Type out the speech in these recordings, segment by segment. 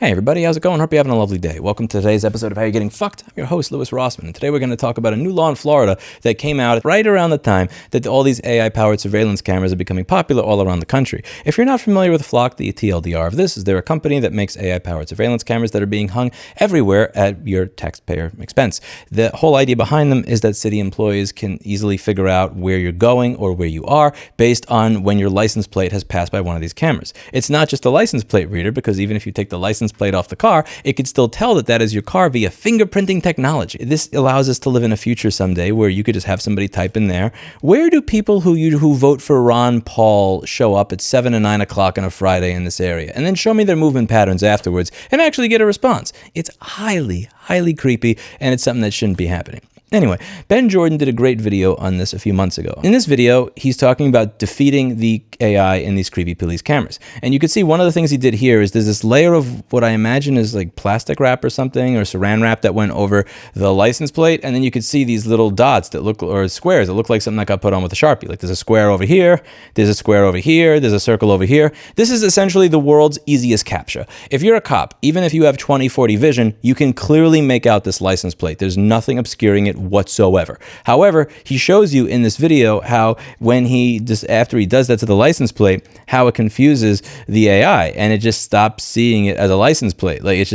Hey everybody, how's it going? Hope you're having a lovely day. Welcome to today's episode of How You're Getting Fucked. I'm your host, Louis Rossman, and today we're going to talk about a new law in Florida that came out right around the time that all these AI-powered surveillance cameras are becoming popular all around the country. If you're not familiar with Flock, the TLDR of this is they're a company that makes AI-powered surveillance cameras that are being hung everywhere at your taxpayer expense. The whole idea behind them is that city employees can easily figure out where you're going or where you are based on when your license plate has passed by one of these cameras. It's not just a license plate reader, because even if you take the license plate off the car, it could still tell that that is your car via fingerprinting technology. This allows us to live in a future someday where you could just have somebody type in there, where do people who vote for Ron Paul show up at 7 and 9 o'clock on a Friday in this area? And then show me their movement patterns afterwards and actually get a response. It's highly creepy, and it's something that shouldn't be happening. Anyway, Benn Jordan did a great video on this a few months ago. In this video, he's talking about defeating the AI in these creepy police cameras. And you can see one of the things he did here is there's this layer of what I imagine is like plastic wrap or something, or saran wrap that went over the license plate. And then you could see these little dots that look, or squares that look like something that got put on with a Sharpie. Like there's a square over here, there's a square over here, there's a circle over here. This is essentially the world's easiest CAPTCHA. If you're a cop, even if you have 20/40 vision, you can clearly make out this license plate. There's nothing obscuring it whatsoever. However, he shows you in this video how when after he does that to the license plate, how it confuses the AI, and it just stops seeing it as a license plate. Like it's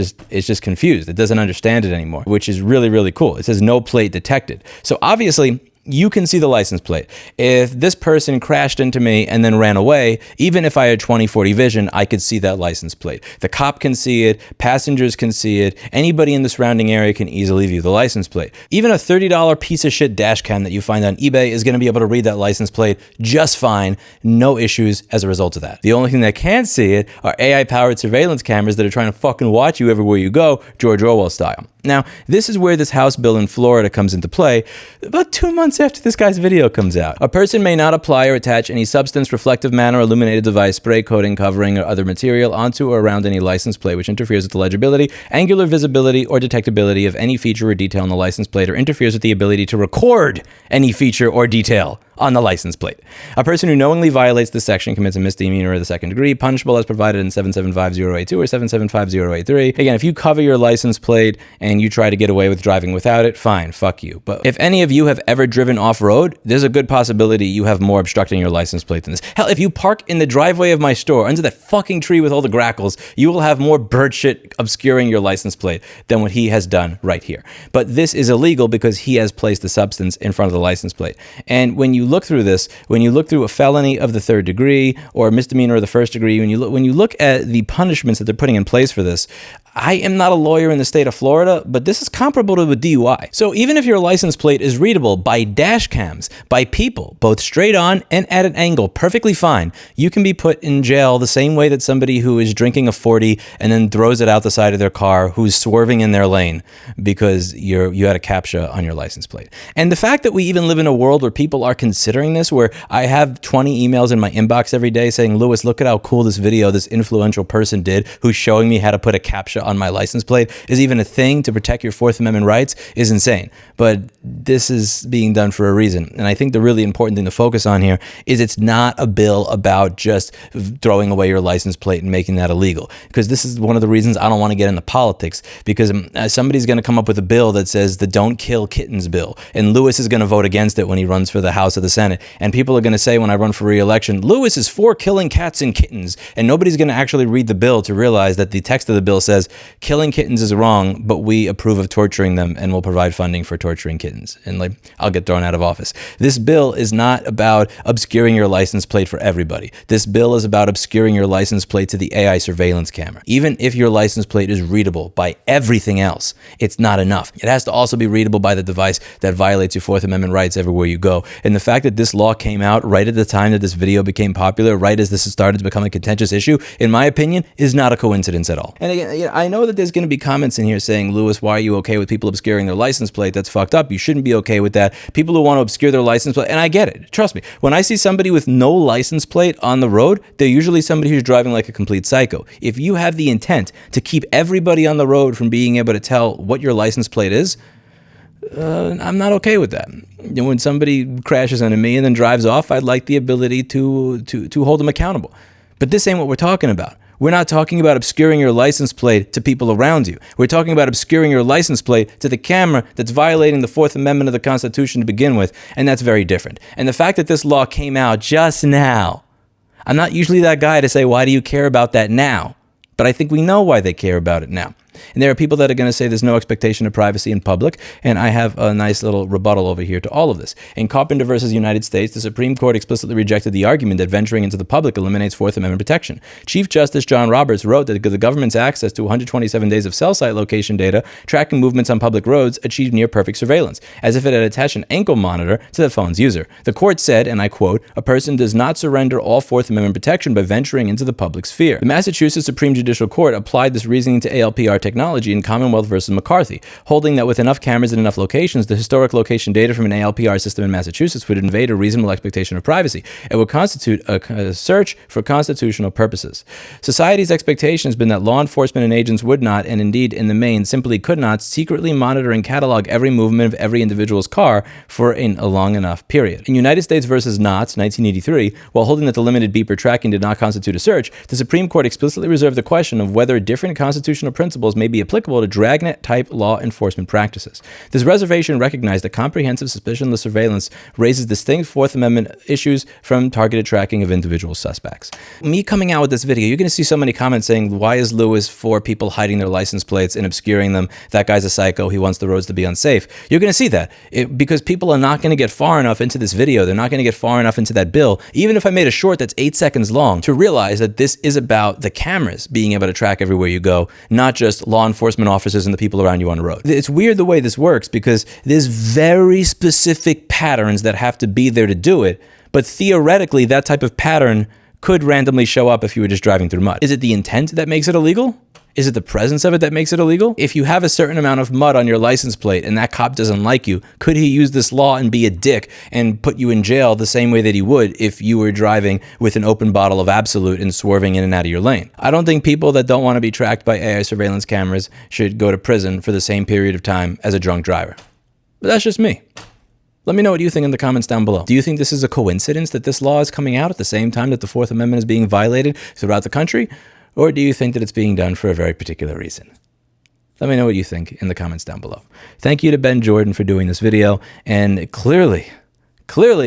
just confused. It doesn't understand it anymore, which is really cool. It says no plate detected. So obviously, you can see the license plate. If this person crashed into me and then ran away, even if I had 20/40 vision, I could see that license plate. The cop can see it, passengers can see it, anybody in the surrounding area can easily view the license plate. Even a $30 piece of shit dash cam that you find on eBay is going to be able to read that license plate just fine, no issues as a result of that. The only thing that can't see it are AI-powered surveillance cameras that are trying to fucking watch you everywhere you go, George Orwell style. Now, this is where this House bill in Florida comes into play about 2 months after this guy's video comes out. A person may not apply or attach any substance, reflective manner, illuminated device, spray, coating, covering, or other material onto or around any license plate which interferes with the legibility, angular visibility, or detectability of any feature or detail on the license plate, or interferes with the ability to record any feature or detail on the license plate. A person who knowingly violates this section commits a misdemeanor of the second degree, punishable as provided in 775082 or 775083. Again, if you cover your license plate and you try to get away with driving without it, fine, fuck you. But if any of you have ever driven off-road, there's a good possibility you have more obstructing your license plate than this. Hell, if you park in the driveway of my store under that fucking tree with all the grackles, you will have more bird shit obscuring your license plate than what he has done right here. But this is illegal because he has placed the substance in front of the license plate. And when you look through this, when you look through a felony of the third degree or a misdemeanor of the first degree, when you look at the punishments that they're putting in place for this, I am not a lawyer in the state of Florida, but this is comparable to a DUI. So even if your license plate is readable by dash cams, by people, both straight on and at an angle, perfectly fine, you can be put in jail the same way that somebody who is drinking a 40 and then throws it out the side of their car, who's swerving in their lane because you had a CAPTCHA on your license plate. And the fact that we even live in a world where people are considering this, where I have 20 emails in my inbox every day saying, Louis, look at how cool this video this influential person did who's showing me how to put a CAPTCHA on my license plate, is even a thing to protect your Fourth Amendment rights, is insane. But this is being done for a reason. And I think the really important thing to focus on here is it's not a bill about just throwing away your license plate and making that illegal. Because this is one of the reasons I don't want to get into politics, because somebody's going to come up with a bill that says the Don't Kill Kittens bill. And Louis is going to vote against it when he runs for the House or the Senate. And people are going to say when I run for re-election, Louis is for killing cats and kittens. And nobody's going to actually read the bill to realize that the text of the bill says killing kittens is wrong, but we approve of torturing them and will provide funding for torturing kittens. And like, I'll get thrown out of office. This bill is not about obscuring your license plate for everybody. This bill is about obscuring your license plate to the AI surveillance camera. Even if your license plate is readable by everything else, it's not enough. It has to also be readable by the device that violates your Fourth Amendment rights everywhere you go. And the fact that this law came out right at the time that this video became popular, right as this started to become a contentious issue, in my opinion, is not a coincidence at all. And again, I know that there's going to be comments in here saying, Louis, why are you okay with people obscuring their license plate? That's fucked up. You shouldn't be okay with that. People who want to obscure their license plate, and I get it. Trust me. When I see somebody with no license plate on the road, they're usually somebody who's driving like a complete psycho. If you have the intent to keep everybody on the road from being able to tell what your license plate is, I'm not okay with that. When somebody crashes into me and then drives off, I'd like the ability to hold them accountable. But this ain't what we're talking about. We're not talking about obscuring your license plate to people around you. We're talking about obscuring your license plate to the camera that's violating the Fourth Amendment of the Constitution to begin with, and that's very different. And the fact that this law came out just now, I'm not usually that guy to say, why do you care about that now? But I think we know why they care about it now. And there are people that are going to say there's no expectation of privacy in public, and I have a nice little rebuttal over here to all of this. In Carpenter versus United States, the Supreme Court explicitly rejected the argument that venturing into the public eliminates Fourth Amendment protection. Chief Justice John Roberts wrote that the government's access to 127 days of cell site location data tracking movements on public roads achieved near-perfect surveillance, as if it had attached an ankle monitor to the phone's user. The court said, and I quote, "A person does not surrender all Fourth Amendment protection by venturing into the public sphere." The Massachusetts Supreme Judicial Court applied this reasoning to ALPR technology in Commonwealth versus McCarthy, holding that with enough cameras in enough locations, the historic location data from an ALPR system in Massachusetts would invade a reasonable expectation of privacy. It would constitute a search for constitutional purposes. Society's expectation has been that law enforcement and agents would not, and indeed in the main simply could not, secretly monitor and catalog every movement of every individual's car for a long enough period. In United States versus Knotts, 1983, while holding that the limited beeper tracking did not constitute a search, the Supreme Court explicitly reserved the question of whether different constitutional principles may be applicable to dragnet-type law enforcement practices. This reservation recognized that comprehensive suspicionless surveillance raises distinct Fourth Amendment issues from targeted tracking of individual suspects. Me coming out with this video, you're going to see so many comments saying, why is Lewis for people hiding their license plates and obscuring them? That guy's a psycho. He wants the roads to be unsafe. You're going to see that because people are not going to get far enough into this video. They're not going to get far enough into that bill, even if I made a short that's 8 seconds long, to realize that this is about the cameras being able to track everywhere you go, not just law enforcement officers and the people around you on the road. It's weird the way this works because there's very specific patterns that have to be there to do it, but theoretically that type of pattern could randomly show up if you were just driving through mud. Is it the intent that makes it illegal? Is it the presence of it that makes it illegal? If you have a certain amount of mud on your license plate and that cop doesn't like you, could he use this law and be a dick and put you in jail the same way that he would if you were driving with an open bottle of Absolute and swerving in and out of your lane? I don't think people that don't want to be tracked by AI surveillance cameras should go to prison for the same period of time as a drunk driver. But that's just me. Let me know what you think in the comments down below. Do you think this is a coincidence that this law is coming out at the same time that the Fourth Amendment is being violated throughout the country? Or do you think that it's being done for a very particular reason? Let me know what you think in the comments down below. Thank you to Benn Jordan for doing this video. And clearly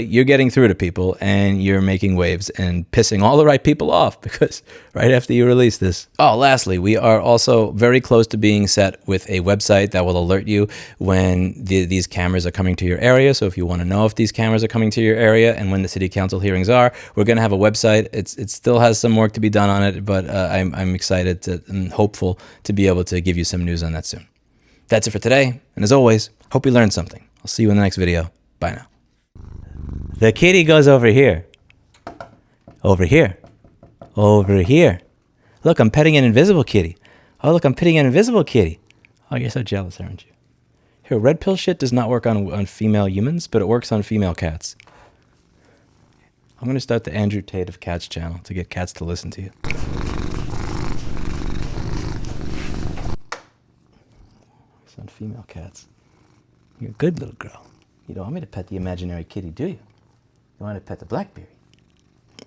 you're getting through to people and you're making waves and pissing all the right people off because right after you release this. Oh, lastly, we are also very close to being set with a website that will alert you when these cameras are coming to your area. So if you want to know if these cameras are coming to your area and when the city council hearings are, we're going to have a website. It still has some work to be done on it, but I'm excited and hopeful to be able to give you some news on that soon. That's it for today. And as always, hope you learned something. I'll see you in the next video. Bye now. The kitty goes over here. Over here. Over here. Look, I'm petting an invisible kitty. Oh, look, I'm petting an invisible kitty. Oh, you're so jealous, aren't you? Here, red pill shit does not work on female humans, but it works on female cats. I'm going to start the Andrew Tate of Cats channel to get cats to listen to you. It's on female cats. You're a good little girl. You don't want me to pet the imaginary kitty, do you? You want to pet the blackberry. I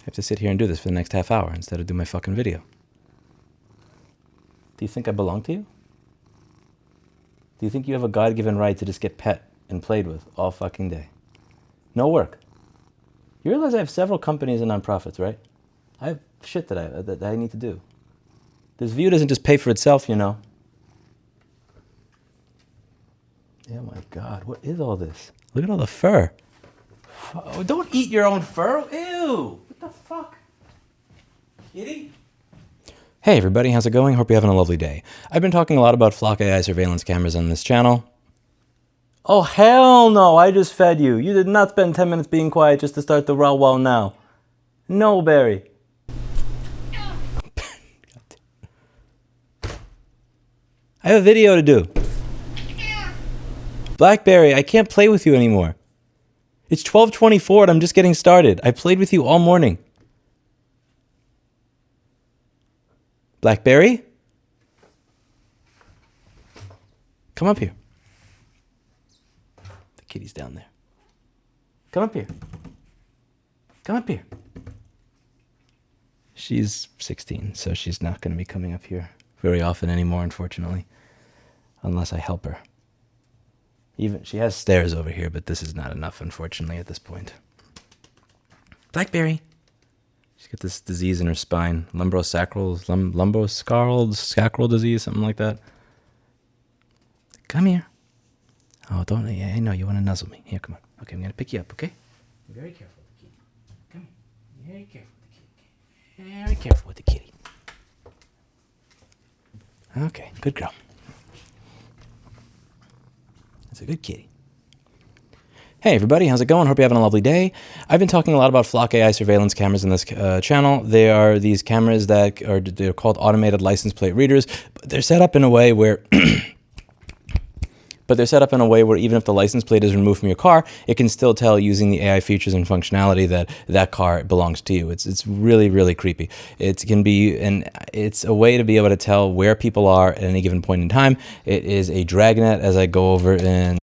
have to sit here and do this for the next half hour instead of do my fucking video. Do you think I belong to you? Do you think you have a God-given right to just get pet and played with all fucking day? No work. You realize I have several companies and nonprofits, right? I have shit that I need to do. This view doesn't just pay for itself, you know. Oh my God, what is all this? Look at all the fur. Oh, don't eat your own fur. Ew. What the fuck? Kitty? Hey everybody, how's it going? Hope you're having a lovely day. I've been talking a lot about Flock AI surveillance cameras on this channel. Oh hell no, I just fed you. You did not spend 10 minutes being quiet just to start the row well now. No, Barry. I have a video to do. Blackberry, I can't play with you anymore. It's 12:24 and I'm just getting started. I played with you all morning. Blackberry? Come up here. The kitty's down there. Come up here. Come up here. she's 16, so she's not going to be coming up here very often anymore, unfortunately, unless I help her. Even she has stairs over here, but this is not enough, unfortunately, at this point. Blackberry. She's got this disease in her spine, lumbosacral disease, something like that. Come here. Oh, don't. Yeah, I know you want to nuzzle me. Here, come on. Okay, I'm gonna pick you up. Okay. Be very careful with the kitty. Come here. Very careful with the kitty. Very careful with the kitty. Okay, good girl. That's a good kitty. Hey everybody, how's it going? Hope you're having a lovely day. I've been talking a lot about Flock AI surveillance cameras in this channel. They are these cameras that they're called automated license plate readers, but they're set up in a way where even if the license plate is removed from your car, it can still tell using the AI features and functionality that that car belongs to you. It's really, really creepy. It's a way to be able to tell where people are at any given point in time. It is a dragnet, as I go over in